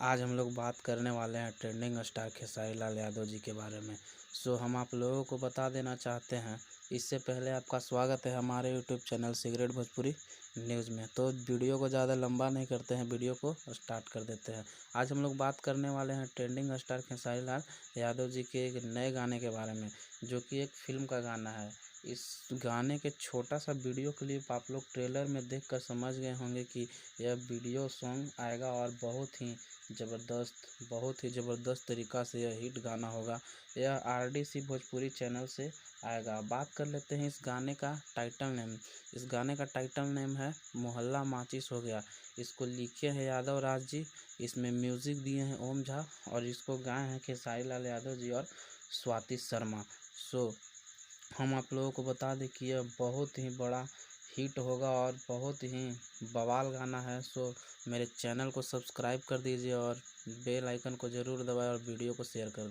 आज हम लोग बात करने वाले हैं ट्रेंडिंग स्टार खेसारी लाल यादव जी के बारे में। हम आप लोगों को बता देना चाहते हैं, इससे पहले आपका स्वागत है हमारे YouTube channel cigarette Bhojpuri news में। तो वीडियो को ज़्यादा लंबा नहीं करते हैं, वीडियो को स्टार्ट कर देते हैं। आज हम लोग बात करने वाले हैं ट्रेंडिंग स्टार खेसारी लाल यादव जी के एक नए गाने के बारे में, जो कि एक फिल्म का गाना है। इस गाने के छोटा सा वीडियो क्लिप आप लोग ट्रेलर में देखकर समझ गए होंगे कि यह वीडियो सॉन्ग आएगा और बहुत ही ज़बरदस्त तरीक़ा से यह हिट गाना होगा। यह आरडीसी भोजपुरी चैनल से आएगा। बात कर लेते हैं इस गाने का टाइटल नेम। इस गाने का टाइटल नेम है मोहल्ला माचिस हो गया। इसको लिखे हैं यादव राज जी, इसमें म्यूज़िक दिए हैं ओम झा और इसको गाए हैं खेसारी लाल यादव जी और स्वाति शर्मा। हम आप लोगों को बता दें कि यह बहुत ही बड़ा हिट होगा और बहुत ही बवाल गाना है। मेरे चैनल को सब्सक्राइब कर दीजिए और बेल आइकन को ज़रूर दबाएं और वीडियो को शेयर कर